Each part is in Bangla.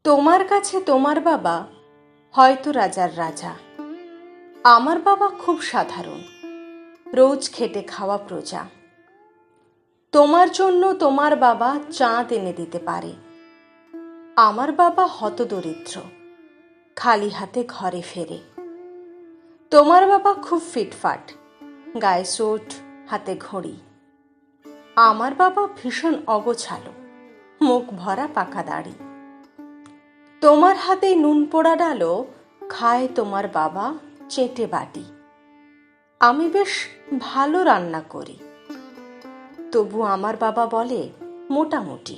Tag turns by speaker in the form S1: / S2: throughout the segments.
S1: তোমার কাছে তোমার বাবা হয়তো রাজার রাজা। আমার বাবা খুব সাধারণ, রোজ খেটে খাওয়া প্রজা। তোমার জন্য তোমার বাবা চাঁদ এনে দিতে পারে। আমার বাবা হতদরিদ্র, খালি হাতে ঘরে ফেরে। তোমার বাবা খুব ফিটফাট, গায়ে সোট, হাতে ঘড়ি। আমার বাবা ভীষণ অগোছালো, মুখ ভরা পাকা দাড়ি। তোমার হাতে নুন পোড়া ডালও খায় তোমার বাবা চেটে বাটি। আমি বেশ ভালো রান্না করি, তবু আমার বাবা বলে মোটামুটি।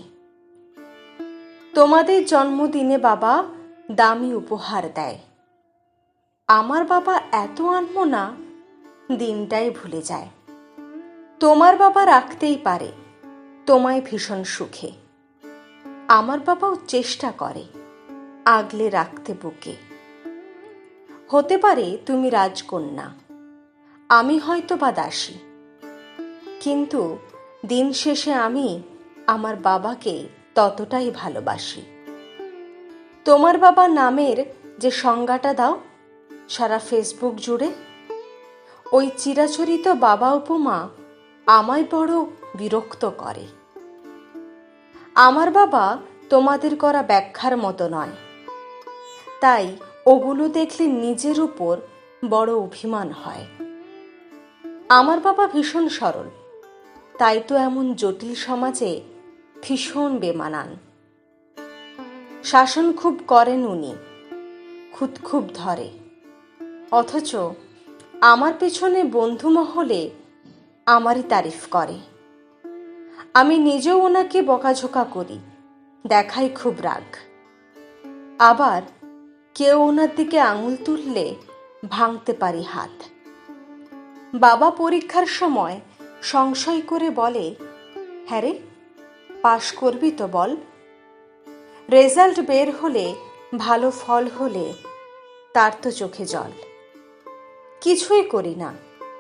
S1: তোমাদের জন্মদিনে বাবা দামি উপহার দেয়। আমার বাবা এত আনমনা, দিনটাই ভুলে যায়। তোমার বাবা রাখতেই পারে তোমায় ভীষণ সুখে। আমার বাবাও চেষ্টা করে আগলে রাখতে বুকে। হতে পারে তুমি রাজকন্যা, আমি হয়তো বা দাসী, কিন্তু দিন শেষে আমি আমার বাবাকে ততটাই ভালোবাসি। তোমার বাবা নামের যে সংজ্ঞাটা দাও সারা ফেসবুক জুড়ে, ওই চিরাচরিত বাবা উপমা আমায় বড় বিরক্ত করে। আমার বাবা তোমাদের করা ব্যাখ্যার মতো নয়, তাই ওগুলো দেখলে নিজের উপর বড় অভিমান হয়। আমার বাবা ভীষণ সরল, তাই তো এমন জটিল সমাজে ভীষণ বেমানান। শাসন খুব করেন উনি, খুদ খুব ধরে, অথচ আমার পেছনে বন্ধু মহলে আমারই তারিফ করে। আমি নিজেও ওনাকে বকাঝোকা করি, দেখাই খুব রাগ। আবার কেউ ওনার দিকে আঙুল তুললে ভাঙতে পারি হাত। বাবা পরীক্ষার সময় সংশয় করে বলে, হ্যাঁ রে, পাশ করবি তো বল? রেজাল্ট বের হলে, ভালো ফল হলে তার তো চোখে জল। কিছুই করি না,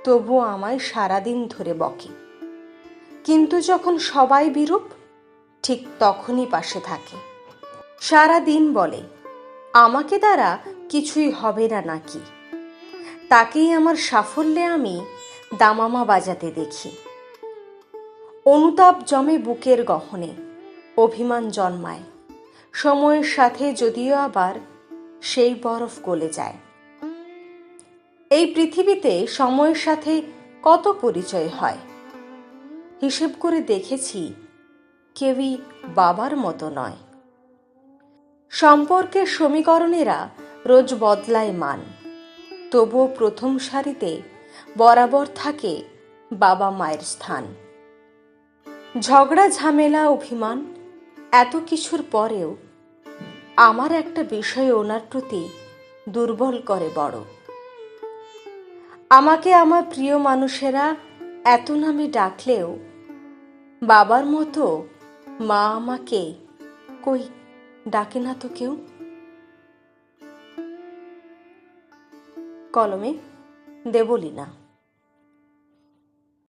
S1: তবুও আমায় সারাদিন ধরে বকে। কিন্তু যখন সবাই বিরূপ, ঠিক তখনই পাশে থাকে। সারাদিন বলে আমাকে দ্বারা কিছুই হবে না নাকি। তাকেই আমার সাফল্যে আমি দামামা বাজাতে দেখি। অনুতাপ জমে বুকের গহনে, অভিমান জন্মায় সময়ের সাথে, যদিও আবার সেই বরফ গলে যায়। এই পৃথিবীতে সময়ের সাথে কত পরিচয় হয়, হিসেব করে দেখেছি কেউই বাবার মতো নয়। সম্পর্কের সমীকরণেরা রোজ বদলায় মান, তবুও প্রথম সারিতে বরাবর থাকে বাবা মায়ের স্থান। ঝগড়া, ঝামেলা, অভিমান এত কিছুর পরেও আমার একটা বিষয় ওনার প্রতি দুর্বল করে বড়। আমাকে আমার প্রিয় মানুষেরা এত নামে ডাকলেও বাবার মতো মা আমাকে কই ডাকে না তো কেউ। কলমে দেবলীনা।